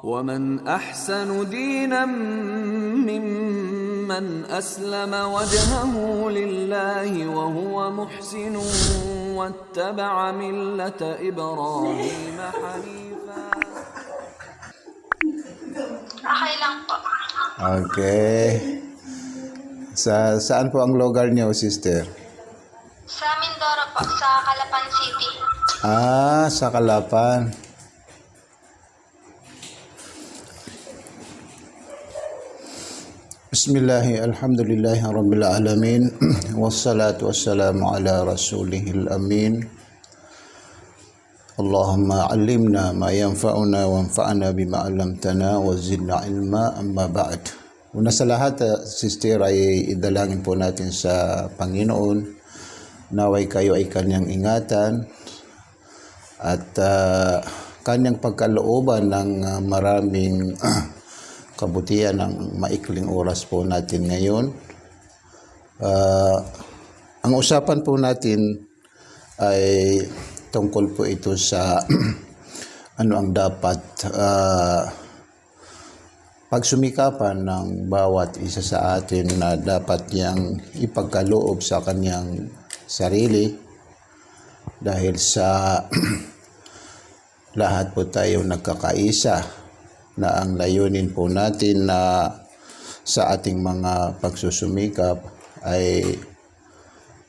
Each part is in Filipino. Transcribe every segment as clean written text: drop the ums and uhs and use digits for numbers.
ومن أحسن دينا ممن أسلم وجهه لله وهو محسن واتبع ملة إبراهيم حنيفا. Okay lang po. Okay. Saan po ang lugar niyo, sister? Sa Mindoro po, sa Calapan City. Sa Calapan. Bismillahi, alhamdulillahi rabbil alamin. Wassalatu wassalamu ala rasulihil amin. Allahumma allimna ma yanfa'una wanfa'na bima 'allamtana wa zidna ilma, amma ba'd. Una sa lahat, sister, ay idalangin po natin sa Panginoon. Naway kayo ay kanyang ingatan at kanyang pagkalooban ng maraming kabutihan ng maikling oras po natin ngayon. Ang usapan po natin ay tungkol po ito sa ano ang dapat pagsumikapan ng bawat isa sa atin na dapat niyang ipagkaloob sa kanyang sarili, dahil sa lahat po tayo nagkakaisa na ang layunin po natin na sa ating mga pagsusumikap ay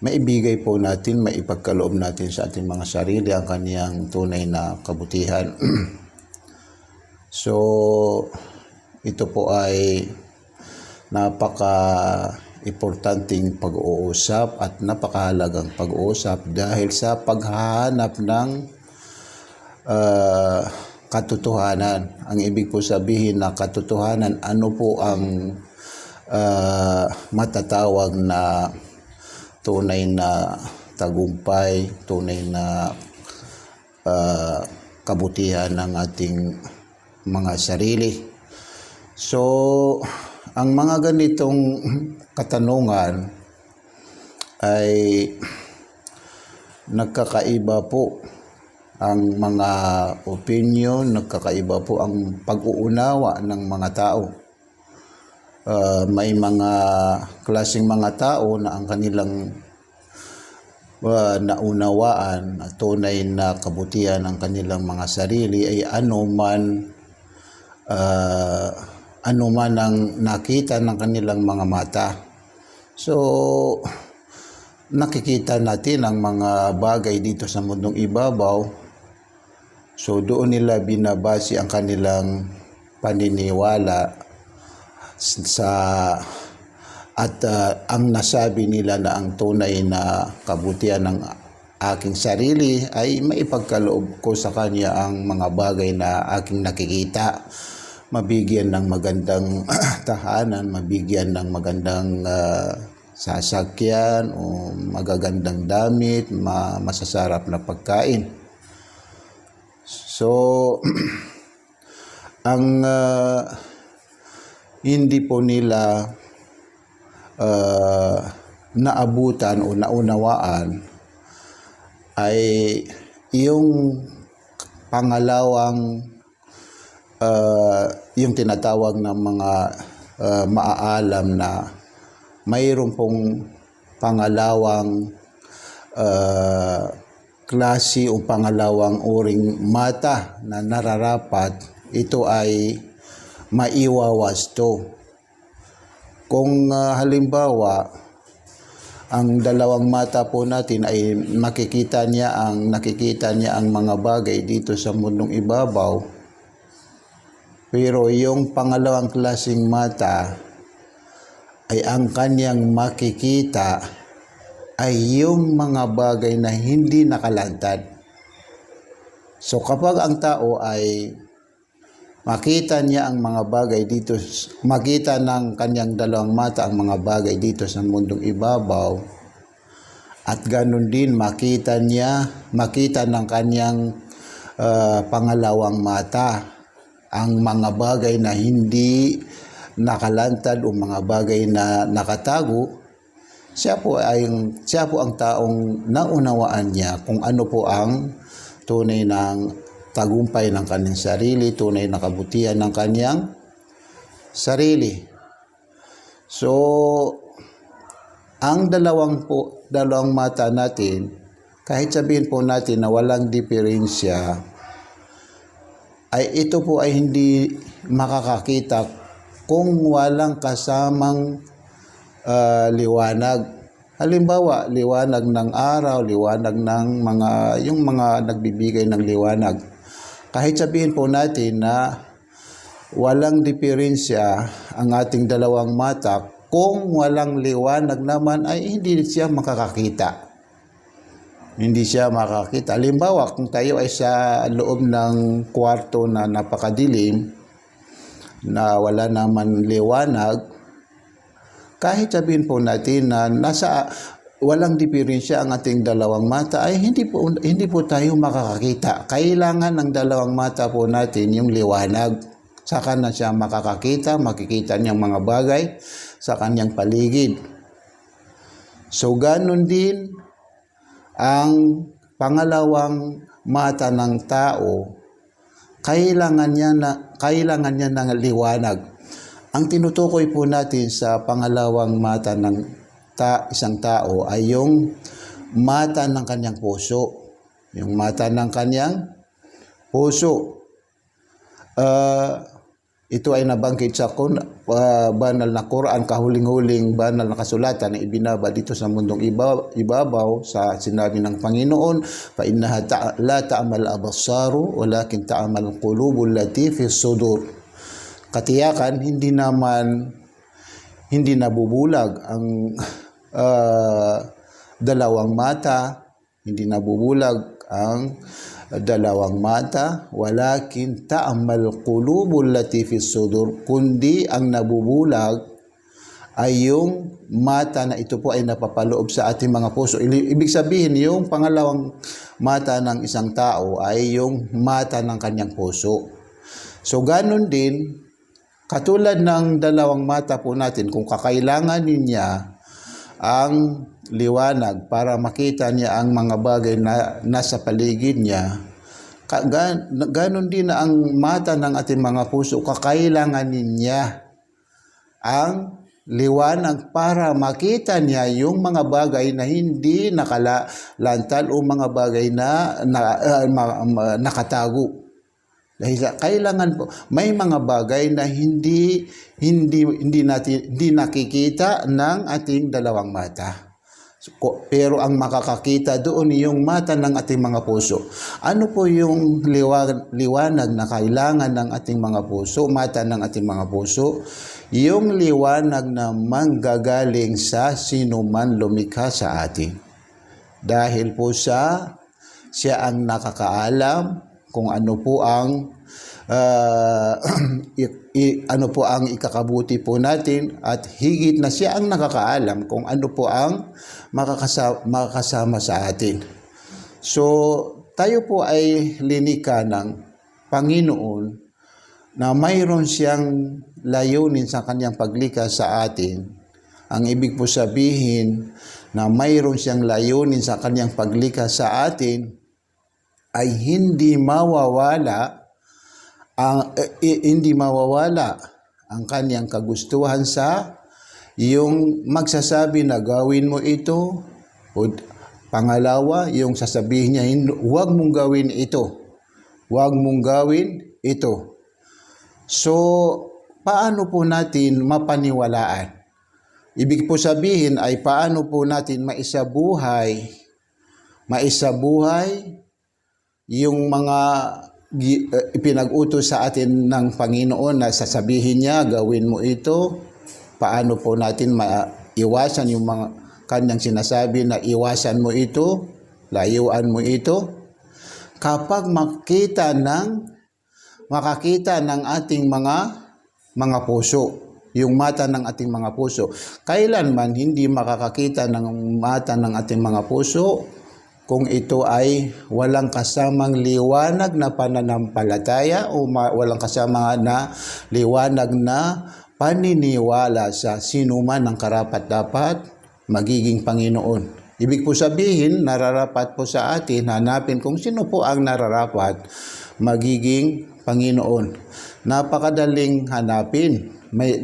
maibigay po natin, maipagkaloob natin sa ating mga sarili ang kaniyang tunay na kabutihan. So, ito po ay napaka-importanting pag-uusap at napakahalagang pag-uusap dahil sa paghahanap ng katotohanan. Ang ibig po sabihin na katotohanan, ano po ang matatawag na tunay na tagumpay, tunay na kabutihan ng ating mga sarili. So, ang mga ganitong katanungan ay nagkakaiba po ang mga opinion, nagkakaiba po ang pag-uunawa ng mga tao. May mga klaseng mga tao na ang kanilang naunawaan at tunay na kabutihan ng kanilang mga sarili ay ano man ang nakita ng kanilang mga mata. So, nakikita natin ang mga bagay dito sa mundong ibabaw. So, doon nila binabase ang kanilang paniniwala ang nasabi nila na ang tunay na kabutihan ng aking sarili ay maipagkaloob ko sa kanya ang mga bagay na aking nakikita. Mabigyan ng magandang tahanan, mabigyan ng magandang sasakyan o magagandang damit, masasarap na pagkain. So, ang hindi po nila naabutan o naunawaan ay yung pangalawang yung tinatawag ng mga maaalam na mayroon pong pangalawang klase o pangalawang uring mata na nararapat. Ito ay maiwawasto. Kung halimbawa ang dalawang mata po natin ay nakikita niya ang mga bagay dito sa mundong ibabaw, pero yung pangalawang klaseng mata ay ang kanyang makikita ay yung mga bagay na hindi nakalantad. So kapag ang tao ay makita niya ang mga bagay dito, makita ng kanyang dalawang mata ang mga bagay dito sa mundong ibabaw, at ganun din makita ng kanyang pangalawang mata ang mga bagay na hindi nakalantad o mga bagay na nakatago, siya po ang taong naunawaan niya kung ano po ang tunay ng tagumpay ng kanyang sarili, tunay na kabutihan ng kanyang sarili. So, ang dalawang mata natin, kahit sabihin po natin na walang diferensya, ay ito po ay hindi makakakita kung walang kasamang liwanag. Halimbawa, liwanag ng araw, liwanag ng yung mga nagbibigay ng liwanag. Kahit sabihin po natin na walang diferensya ang ating dalawang mata, kung walang liwanag naman ay hindi siya makakakita. Hindi siya makakita. Halimbawa, kung tayo ay sa loob ng kwarto na napakadilim, na wala naman liwanag, kahit sabihin po natin na walang diferensya ang ating dalawang mata, ay hindi po tayo makakakita. Kailangan ng dalawang mata po natin yung liwanag. Saka na siya makakakita, makikita niyang mga bagay sa kanyang paligid. So, ganun din ang pangalawang mata ng tao, kailangan niya ng liwanag. Ang tinutukoy po natin sa pangalawang mata ng isang tao ay yung mata ng kanyang puso. Yung mata ng kanyang puso. Ito ay nabanggit sa banal na Quran, kahuling-huling banal na kasulatan na ibinaba dito sa mundong ibabaw, sa sinabi ng Panginoon, fa innaha la ta'mal absaru walakin ta'mal qulubul lati fi sudur. Katiyakan hindi nabubulag ang dalawang mata, hindi nabubulag ang dalawang mata, walakin ta'mal qulubul lati fi sudur, kundi ang nabubulag ay yung mata na ito po ay napapaloob sa ating mga puso. Ibig sabihin, yung pangalawang mata ng isang tao ay yung mata ng kanyang puso. So, ganun din, katulad ng dalawang mata po natin, kung kakailangan niya ang liwanag para makita niya ang mga bagay na nasa paligid niya, ganon din na ang mata ng ating mga puso, kakailangan niya ang liwanag para makita niya yung mga bagay na hindi nakalantal o mga bagay na nakatago. Dahil kailangan po, may mga bagay na hindi nakikita ng ating dalawang mata. Pero ang makakakita doon yung mata ng ating mga puso. Ano po yung liwanag na kailangan ng ating mga puso, mata ng ating mga puso? Yung liwanag na manggagaling sa sino man lumikha sa atin. Dahil po siya ang nakakaalam kung ano po ang ikakabuti po natin, at higit na siya ang nakakaalam kung ano po ang makakasama sa atin. So, tayo po ay linikha ng Panginoon na mayroon siyang layunin sa kanyang paglikha sa atin. Ang ibig po sabihin na mayroon siyang layunin sa kanyang paglikha sa atin ay hindi mawawala ang kanyang kagustuhan sa yung magsasabi na gawin mo ito, o pangalawa, yung sasabihin niya, huwag mong gawin ito. Huwag mong gawin ito. So, paano po natin mapaniwalaan? Ibig po sabihin ay paano po natin maisabuhay yung mga ipinag-utos sa atin ng Panginoon na sasabihin niya, gawin mo ito. Paano po natin maiwasan yung mga kanyang sinasabi na iwasan mo ito, layuan mo ito? Kapag makakita ng ating mga puso, yung mata ng ating mga puso. Kailanman hindi makakakita ng mata ng ating mga puso kung ito ay walang kasamang liwanag na pananampalataya o walang kasama na liwanag na paniniwala sa sinuman ng karapat-dapat magiging Panginoon. Ibig po sabihin, nararapat po sa atin hanapin kung sino po ang nararapat magiging Panginoon. Napakadaling hanapin.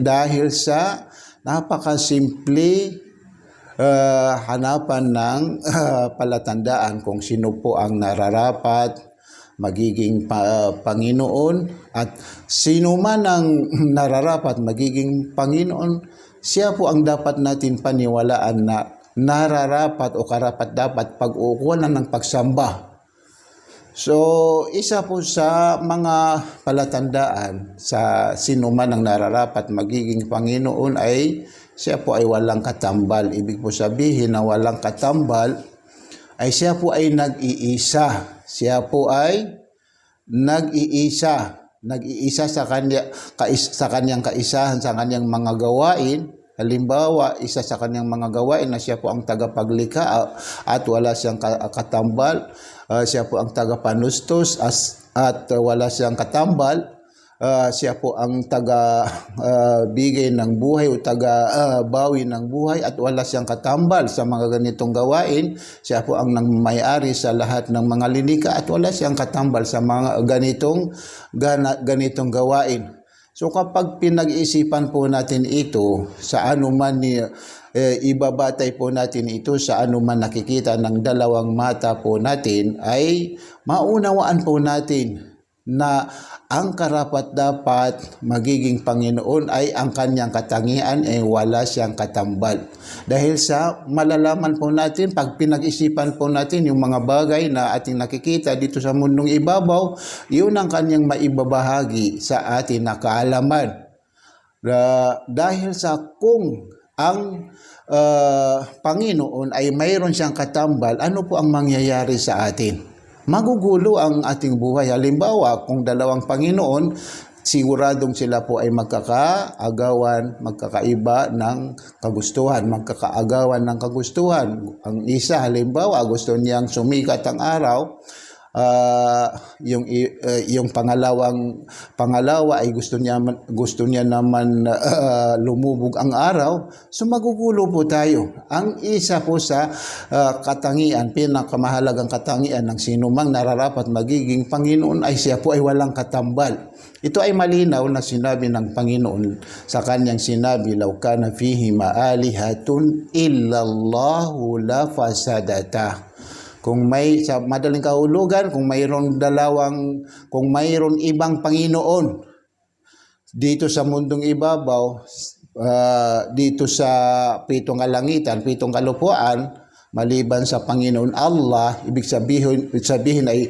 Dahil sa napakasimple hanapan ng palatandaan kung sino po ang nararapat magiging Panginoon, at sino man ang nararapat magiging Panginoon, siya po ang dapat natin paniwalaan na nararapat o karapat-dapat pag-uukulan ng pagsamba. So, isa po sa mga palatandaan sa sino man ang nararapat magiging Panginoon ay siya po ay walang katambal. Ibig po sabihin na walang katambal ay siya po ay nag-iisa. Siya po ay nag-iisa. Nag-iisa sa kanyang kaisahan, sa kanyang mga gawain. Halimbawa, isa sa kanyang mga gawain na siya po ang tagapaglikha at wala siyang katambal. Siya po ang tagapanustos at wala siyang katambal. Siya po ang taga-bigay ng buhay o taga-bawi ng buhay at wala siyang katambal sa mga ganitong gawain. Siya po ang nangmay-ari sa lahat ng mga linika at wala siyang katambal sa mga ganitong gawain. So kapag pinag-isipan po natin ito, sa anuman ibabatay po natin ito sa anuman nakikita ng dalawang mata po natin, ay maunawaan po natin na ang karapat-dapat magiging Panginoon ay ang kanyang katangian ay wala siyang katambal. Dahil sa malalaman po natin, pag pinag-isipan po natin yung mga bagay na ating nakikita dito sa mundong ibabaw, yun ang kanyang maibabahagi sa atin na kaalaman. Dahil sa kung ang Panginoon ay mayroon siyang katambal, ano po ang mangyayari sa atin? Magugulo ang ating buhay. Halimbawa, kung dalawang Panginoon, siguradong sila po ay magkakaagawan, magkakaiba ng kagustuhan, magkakaagawan ng kagustuhan. Ang isa, halimbawa, gusto niyang sumikat ang araw, yung pangalawa ay gusto niya naman lumubog ang araw. So magugulo po tayo. Ang isa po sa katangian, pinakamahalagang katangian ng sinumang nararapat magiging Panginoon ay siya po ay walang katambal. Ito ay malinaw na sinabi ng Panginoon sa kanyang sinabi, "Law kana fihi ma'alihatun illallahu la fasadata." Kung may sa madaling kahulugan, kung mayroon ibang Panginoon dito sa mundong ibabaw, dito sa pitong kalangitan, pitong kalupuan, maliban sa Panginoon Allah, ibig sabihin ay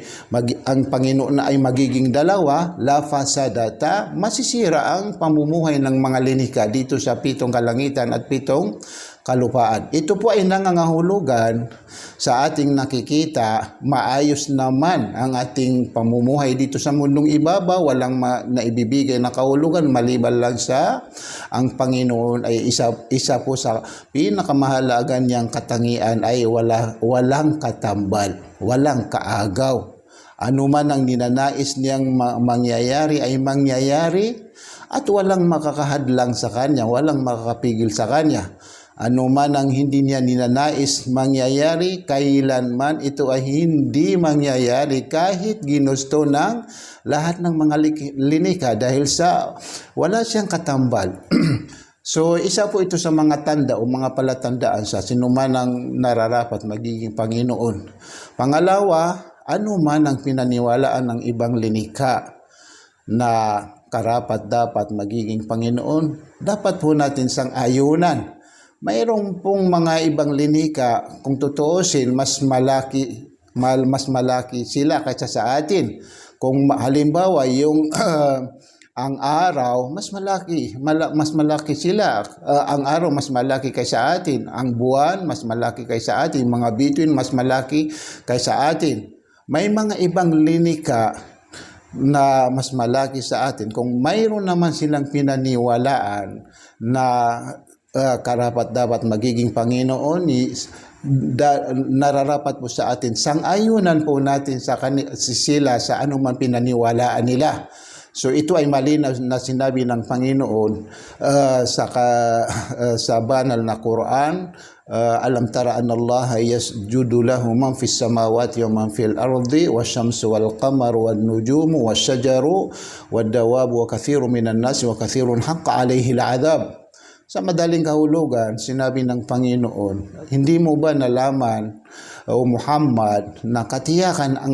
ang Panginoon na ay magiging dalawa, la fasadata, masisira ang pamumuhay ng mga linika dito sa pitong kalangitan at pitong kalupaan. Ito po ay nangangahulugan sa ating nakikita, maayos naman ang ating pamumuhay dito sa mundong ibabaw, walang naibibigay na kahulugan maliban lang sa ang Panginoon ay isa po sa pinakamahalagan niyang katangian ay walang katambal, walang kaagaw. Ano man ang ninanais niyang mangyayari ay mangyayari at walang makakahadlang sa kanya, walang makakapigil sa kanya. Ano man ang hindi niya ninanais mangyayari, kailanman ito ay hindi mangyayari kahit ginusto ng lahat ng mga linika dahil sa wala siyang katambal. So isa po ito sa mga tanda o mga palatandaan sa sinuman ang nararapat magiging Panginoon. Pangalawa, ano man ang pinaniwalaan ng ibang linika na karapat-dapat magiging Panginoon, dapat po natin sang-ayunan. Mayroong pong mga ibang linika, kung tutuusin, mas malaki sila kaysa sa atin. Kung halimbawa yung ang araw, mas malaki sila. Ang araw mas malaki kaysa atin. Ang buwan mas malaki kaysa atin. Mga bituin mas malaki kaysa atin. May mga ibang linika na mas malaki sa atin. Kung mayroon naman silang pinaniwalaan na karapat-dapat magiging Panginoon, nararapat po sa atin. Sang-ayunan po natin sila sa anuman pinaniwalaan nila. So ito ay malinaw na sinabi ng Panginoon sa banal na Quran. Alam tara anna Allah yasjudu lahu man fis samawati wa man fil ardi wasyamsu wal qamaru wan nujumu wasyajaru wad dawabu wa katsirun minan nas wa katsirun haqqa alaihi al adab. Sa madaling kahulugan, sinabi ng Panginoon, hindi mo ba nalaman, o Muhammad, na katiyakan ang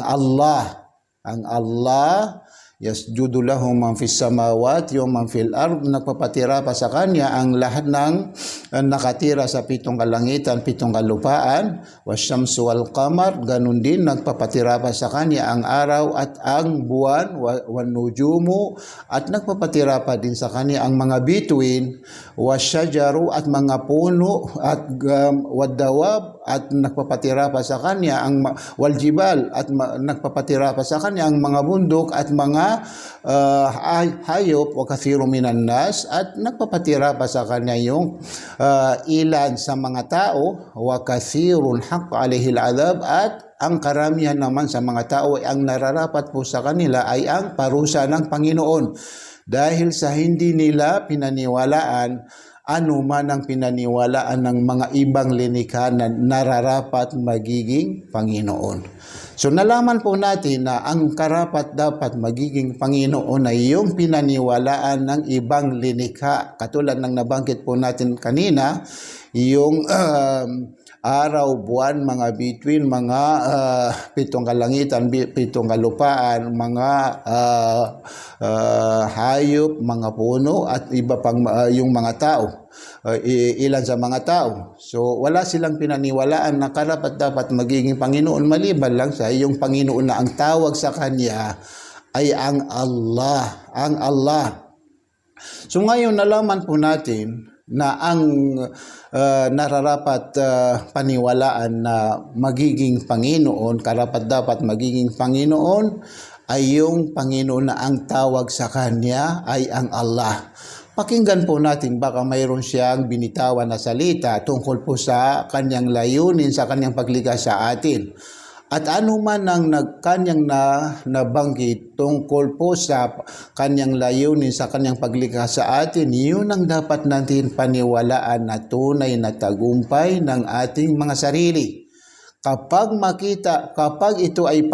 Allah, yasjudu lahu man fis samawati wa man fil ard, nagpapatira pa sa kanya ang lahat ng nakatira sa 7 kalangitan, 7 kalupaan, wasyamsu wal qamar, ganun din nagpapatira pa sa kanya ang araw at ang buwan, wan nujumu, at nagpapatira pa din sa kanya ang mga bituin, wasyajaru, at mga puno, at wadawab, at nagpapatira pa sa kanya ang waljibal, at nagpapatira pa sa kanya ang mga bundok at mga hayop, wa kathirun minan nas, at nagpapatira pa sa kanya yung ilan sa mga tao, wa kathirun haqqa alaihi al-adab, at ang karamihan naman sa mga tao ay ang nararapat po sa kanila ay ang parusa ng Panginoon dahil sa hindi nila pinaniwalaan ano man ang pinaniwalaan ng mga ibang linikha na nararapat magiging Panginoon. So nalaman po natin na ang karapat dapat magiging Panginoon ay yung pinaniwalaan ng ibang linikha. Katulad ng nabanggit po natin kanina, yung araw, buwan, mga bituin, mga 7 kalangitan, 7 kalupaan, mga hayop, mga puno, at iba pang yung mga tao. Ilan sa mga tao. So wala silang pinaniwalaan na karapat dapat magiging Panginoon maliban lang sa yung Panginoon na ang tawag sa kanya ay ang Allah. Ang Allah. So ngayon nalaman po natin na ang nararapat paniwalaan na magiging Panginoon, karapat dapat magiging Panginoon ay yung Panginoon na ang tawag sa kanya ay ang Allah. Pakinggan po natin baka mayroon siyang binitawan na salita tungkol po sa kanyang layunin, sa kanyang paglikha sa atin. At ano man ang kanyang nabanggit tungkol po sa kanyang layunin, sa kanyang paglikha sa atin, yun ang dapat natin paniwalaan na tunay na tagumpay ng ating mga sarili. Kapag ito ay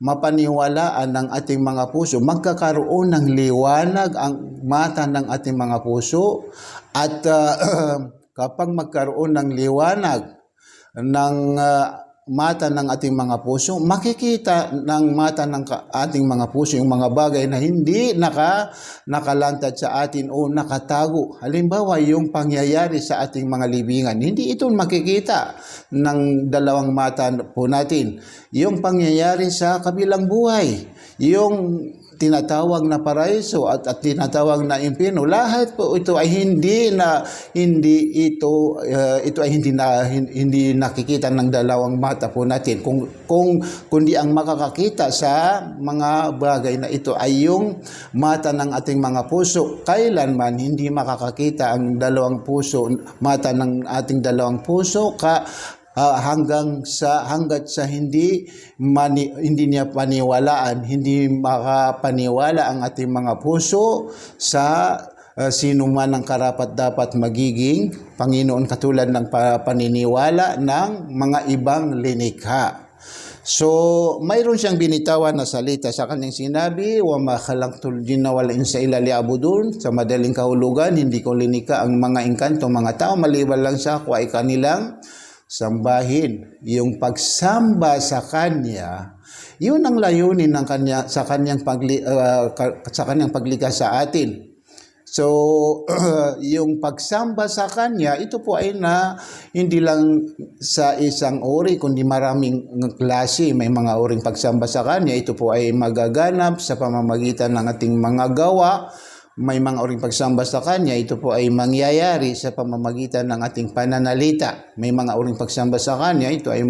mapaniwalaan ng ating mga puso, magkakaroon ng liwanag ang mata ng ating mga puso, at kapag magkaroon ng liwanag ng mata ng ating mga puso, makikita ng mata ng ating mga puso yung mga bagay na hindi nakalantad sa atin o nakatago. Halimbawa, yung pangyayari sa ating mga libingan, hindi ito makikita ng dalawang mata po natin. Yung pangyayari sa kabilang buhay, yung tinatawag na paraiso at tinatawag na impyerno, lahat po ito ay hindi nakikita ng dalawang mata po natin. Kundi ang makakakita sa mga bagay na ito ay yung mata ng ating mga puso. Kailanman hindi makakakita ang mata ng ating dalawang puso hanggat sa hindi niya paniwalaan, hindi makapaniwala ang ating mga puso sa sino man ang karapat dapat magiging Panginoon, katulad ng paniniwala ng mga ibang linikha. So, mayroon siyang binitawan na salita sa kanyang sinabi, wa ma khalaqtul jinna wal insa illa liya'budun. Sa madaling kahulugan, hindi ko linikha ang mga engkanto, mga tao, maliban lang sa ako ay kanilang sambahin. Yung pagsamba sa kanya, yun ang layunin ng kanya sa kanyang paglikha sa atin. So yung pagsamba sa kanya, ito po ay hindi lang sa isang uri kundi maraming klase. May mga uring pagsamba sa kanya. Ito po ay magaganap sa pamamagitan ng ating mga gawa. May mga uring pagsamba sa kanya, ito po ay mangyayari sa pamamagitan ng ating pananalita. May mga uring pagsamba sa kanya, ito ay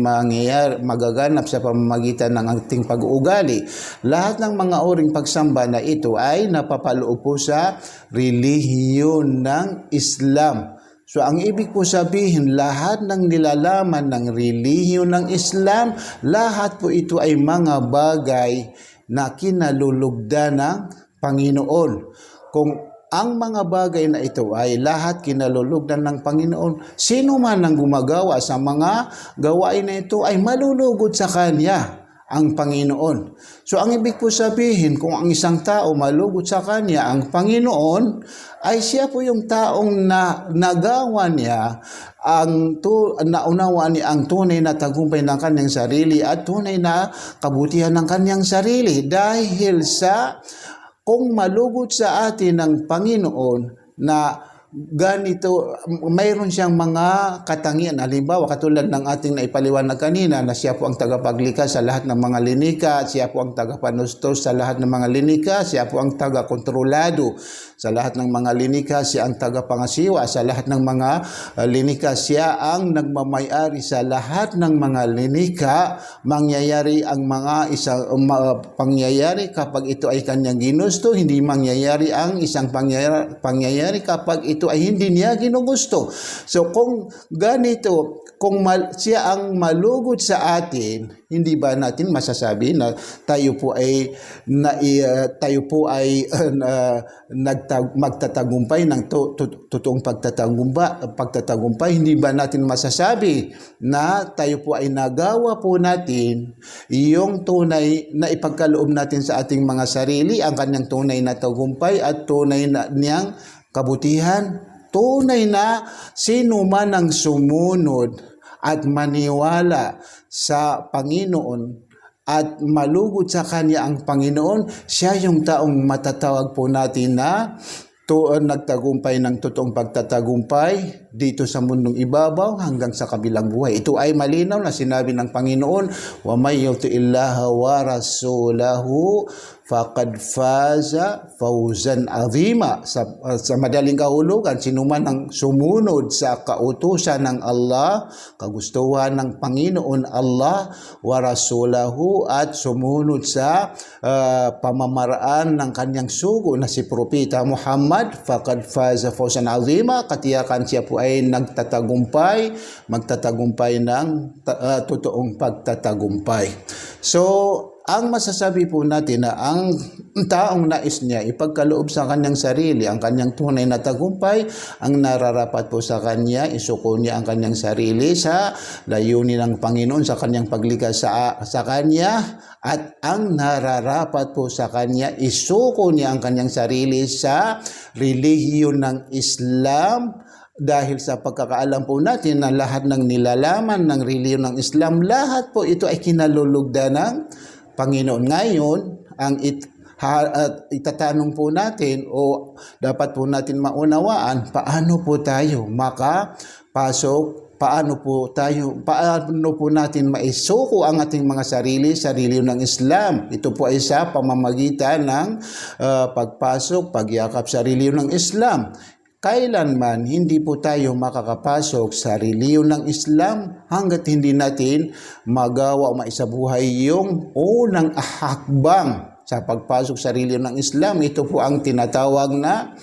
magaganap sa pamamagitan ng ating pag-uugali. Lahat ng mga uring pagsamba na ito ay napapaloob po sa relihiyon ng Islam. So ang ibig po sabihin, lahat ng nilalaman ng relihiyon ng Islam, lahat po ito ay mga bagay na kinalulugdan ng Panginoon. Kung ang mga bagay na ito ay lahat kinalulugdan ng Panginoon, sino man ang gumagawa sa mga gawain na ito ay malulugod sa Kanya ang Panginoon. So ang ibig po sabihin, kung ang isang tao malugod sa Kanya ang Panginoon, ay siya po yung taong nagawa niya naunawa niya ang tunay na tagumpay ng kanyang sarili at tunay na kabutihan ng kanyang sarili. Dahil sa kung malugod sa atin ng Panginoon na ganito, mayroon siyang mga katangian. Halimbawa, katulad ng ating naipaliwanag kanina na siya po ang tagapaglikha sa lahat ng mga linika, siya po ang tagapanustos sa lahat ng mga linika, siya po ang tagakontrolado sa lahat ng mga linika, siya ang tagapangasiwa sa lahat ng mga linika, siya ang nagmamayari sa lahat ng mga linika. Mangyayari ang mga pangyayari kapag ito ay kanyang ginusto, hindi mangyayari ang isang pangyayari kapag ito ay hindi niya ginugusto. So kung ganito, kung siya ang malugod sa atin, hindi ba natin masasabi na tayo po ay magtatagumpay ng totoong pagtatagumpay? Hindi ba natin masasabi na tayo po ay nagawa po natin yung tunay na ipagkaloob natin sa ating mga sarili, ang kanyang tunay na tagumpay at tunay na niyang kabutihan? Tunay na sino man ang sumunod at maniwala sa Panginoon at malugod sa Kanya ang Panginoon, siya yung taong matatawag po natin na nagtagumpay ng totoong pagtatagumpay dito sa mundong ibabaw hanggang sa kabilang buhay. Ito ay malinaw na sinabi ng Panginoon, wa may yuti'illaha wa rasulahu faqad faza fawzan azima. Sa madaling kahulugan, sino man ang sumunod sa kautusan ng Allah, kagustuhan ng Panginoon Allah, wa rasulahu, at sumunod sa pamamaraan ng kanyang sugo na si Propeta Muhammad, faqad faza fawzan azima, katiyakan siya po ay magtatagumpay ng totoong pagtatagumpay. So, ang masasabi po natin na ang taong nais niya ipagkaloob sa kanyang sarili ang kanyang tunay na tagumpay, ang nararapat po sa kanya, isuko niya ang kanyang sarili sa layunin ng Panginoon sa kanyang paglikha sa kanya, at ang nararapat po sa kanya, isuko niya ang kanyang sarili sa relihiyon ng Islam. Dahil sa pagkakaalam po natin na lahat ng nilalaman ng relihiyon ng Islam, lahat po ito ay kinalulugdan ng Panginoon. Ngayon, ang itatanong po natin o dapat po natin maunawaan, paano po tayo makapasok, paano po natin maisuko ang ating mga sarili sa relihiyon ng Islam. Ito po ay sa pamamagitan ng pagpasok, pagyakap sa relihiyon ng Islam. Kailanman hindi po tayo makakapasok sa relihiyon ng Islam hanggat hindi natin magawa o maisabuhay yung unang hakbang sa pagpasok sa relihiyon ng Islam. Ito po ang tinatawag na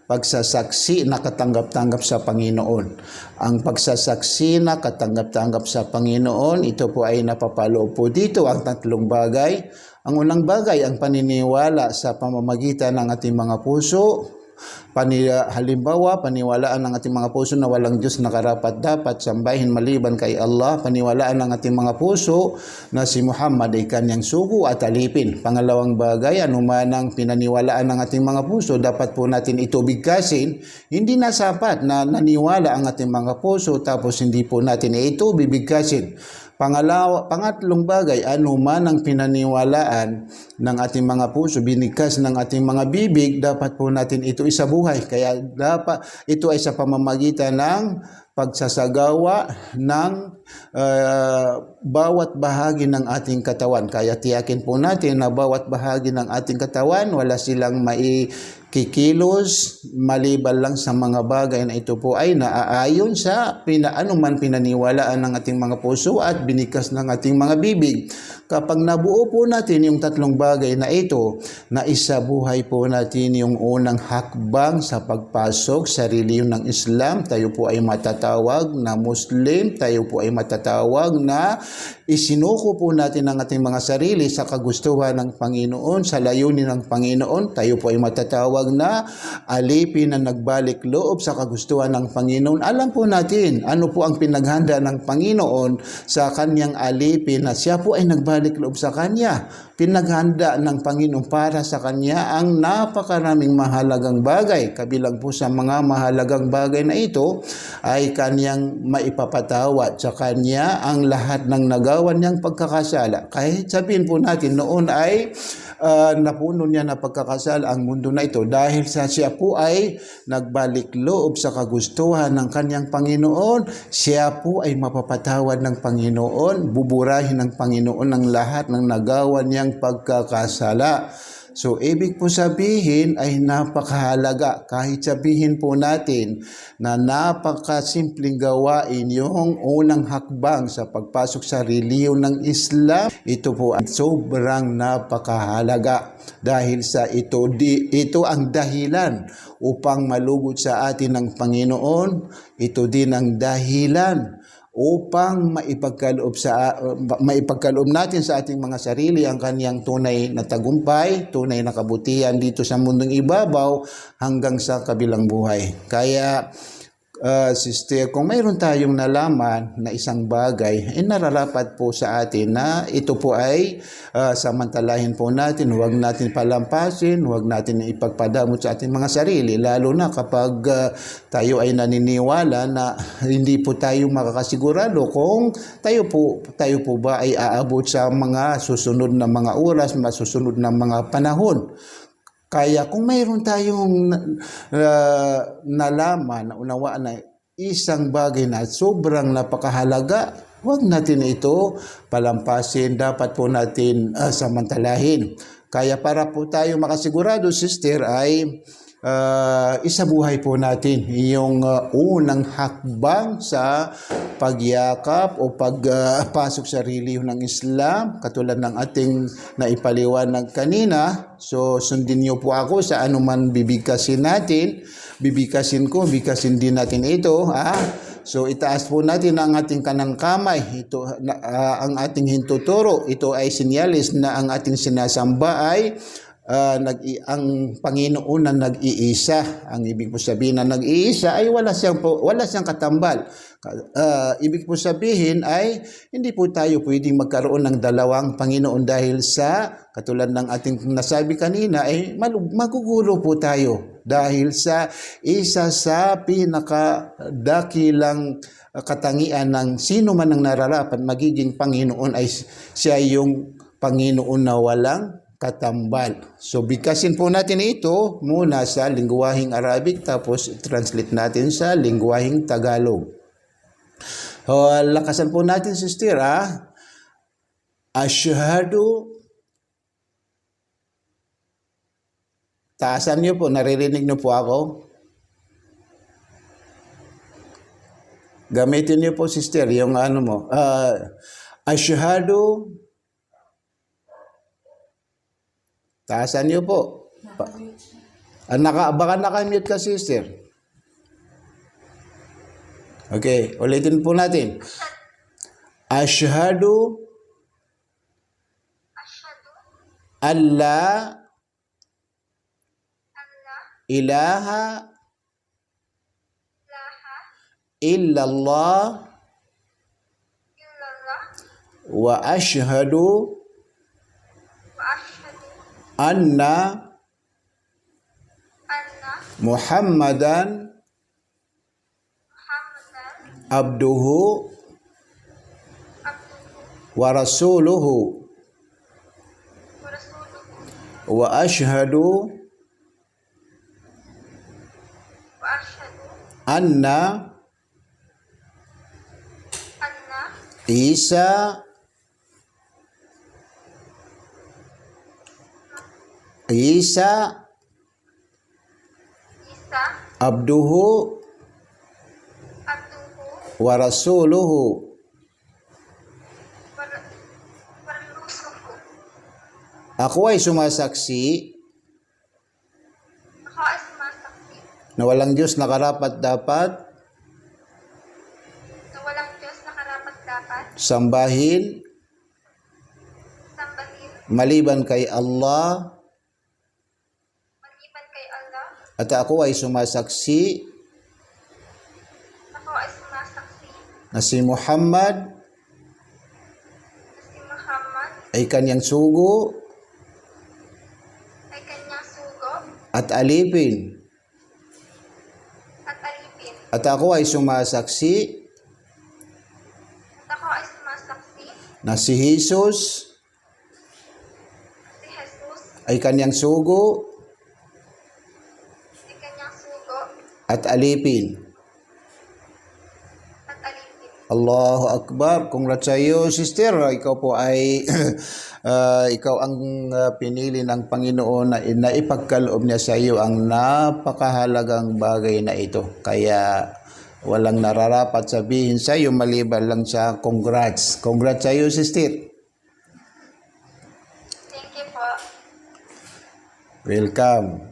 pagsasaksi na katanggap-tanggap sa Panginoon. Ang pagsasaksi na katanggap-tanggap sa Panginoon, ito po ay napapaloob po dito ang tatlong bagay. Ang unang bagay, ang paniniwala sa pamamagitan ng ating mga puso. Halimbawa, paniwalaan ng ating mga puso na walang Diyos na karapat-dapat sambahin maliban kay Allah. Paniwalaan ng ating mga puso na si Muhammad ay kanyang sugo at alipin. Pangalawang bagay, anuman ang pinaniwalaan ng ating mga puso, dapat po natin ito bigkasin. Hindi na sapat na naniwala ang ating mga puso tapos hindi po natin ito bibigkasin. Pangatlong bagay, anuman ang pinaniwalaan ng ating mga puso, binigkas ng ating mga bibig, dapat po natin ito isabuhay. Kaya dapat ito ay sa pamamagitan ng pagsasagawa ng bawat bahagi ng ating katawan. Kaya tiyakin po natin na bawat bahagi ng ating katawan, wala silang kikilos maliban lang sa mga bagay na ito po ay naaayon sa anuman pinaniwalaan ng ating mga puso at binigkas ng ating mga bibig. Kapag nabuo po natin yung tatlong bagay na ito, na isabuhay po natin yung unang hakbang sa pagpasok sa relihiyon ng Islam, tayo po ay matatawag na Muslim, tayo po ay matatawag na isinuko po natin ang ating mga sarili sa kagustuhan ng Panginoon, sa layunin ng Panginoon, tayo po ay matatawag na alipin na nagbalik loob sa kagustuhan ng Panginoon. Alam po natin ano po ang pinaghanda ng Panginoon sa kanyang alipin na siya po ay nagbalik loob sa kanya. Pinaghanda ng Panginoon para sa kanya ang napakaraming mahalagang bagay. Kabilang po sa mga mahalagang bagay na ito ay kanyang maipapatawad sa kanya ang lahat ng nagawa niyang pagkakasala. Kahit sabihin po natin noon ay napuno niya na pagkakasala ang mundo na ito dahil sa siya po ay nagbalik loob sa kagustuhan ng kanyang Panginoon, siya po ay mapapatawad ng Panginoon, buburahin ng Panginoon ang lahat ng nagawa niyang pagkakasala. So, ibig po sabihin ay napakahalaga. Kahit sabihin po natin na napakasimpleng gawain yung unang hakbang sa pagpasok sa relihiyon ng Islam, ito po ay sobrang napakahalaga. Dahil sa ito ang dahilan upang malugod sa atin ng Panginoon. Ito din ang dahilan upang maipagkaloob natin sa ating mga sarili ang kaniyang tunay na tagumpay, tunay na kabutihan dito sa mundong ibabaw hanggang sa kabilang buhay. Kaya, sister, kung mayroon tayong nalaman na isang bagay, nararapat po sa atin na ito po ay samantalahin po natin, huwag natin palampasin, huwag natin ipagpadamot sa ating mga sarili, lalo na kapag tayo ay naniniwala na hindi po tayo makakasigurado kung tayo po ba ay aabot sa mga susunod na mga oras, masusunod na mga panahon. Kaya kung mayroon tayong nalaman, unawaan na isang bagay na sobrang napakahalaga, huwag natin ito palampasin, dapat po natin samantalahin. Kaya para po tayo makasigurado, sister, ay isabuhay po natin yung unang hakbang sa pagyakap o pagpasok sa relihiyon ng Islam, katulad ng ating naipaliwanag kanina. So, sundin niyo po ako sa anuman bibigkasin natin. Bibigkasin din natin ito. So, itaas po natin ang ating kanang kamay. Ito, ang ating hintuturo. Ito ay sinyalis na ang ating sinasamba ay ang Panginoon na nag-iisa. Ang ibig po sabihin na nag-iisa ay wala siyang katambal. Ibig po sabihin ay hindi po tayo pwedeng magkaroon ng dalawang Panginoon dahil sa katulad ng ating nasabi kanina ay magugulo po tayo dahil sa isa sa pinakadakilang katangian ng sino man ang nararapat magiging Panginoon ay siya yung Panginoon na walang katambal. So, bigkasin po natin ito muna sa lingwaheng Arabic tapos translate natin sa lingwaheng Tagalog. Lakasan po natin, sister, Asyhadu. Taasan niyo po, naririnig niyo po ako. Gamitin niyo po, sister, yung ano mo. Asyhadu. Taasan niyo po. Baka nakamute ka, sister. Okay, ulitin po natin. Asyhadu alla ilaha illallah wa asyhadu anna Muhammadan abduhu wa rasuluhu wa asyhadu anna Isa abduhu wa rasuluhu. Ako ay sumasaksi na walang Diyos na karapat-dapat sambahin maliban kay Allah, maliban kay Allah, at ako ay sumasaksi ako ay sumasaksi na si Muhammad na si Muhammad ay kanyang sugo ay kanyang sugo at alipin. at alipin. At ako ay sumasaksi At ako ay sumasaksi na si Jesus si Jesus ay kanyang sugo ay kanyang sugo at alipin. at alipin. Allahu Akbar. Congrats sa iyo, sister. Ikaw po ay ikaw ang pinili ng Panginoon na ipagkaloob niya sa iyo ang napakahalagang bagay na ito. Kaya walang nararapat sabihin sa iyo maliban lang sa congrats. Congrats sa iyo, sister. Thank you po. Welcome.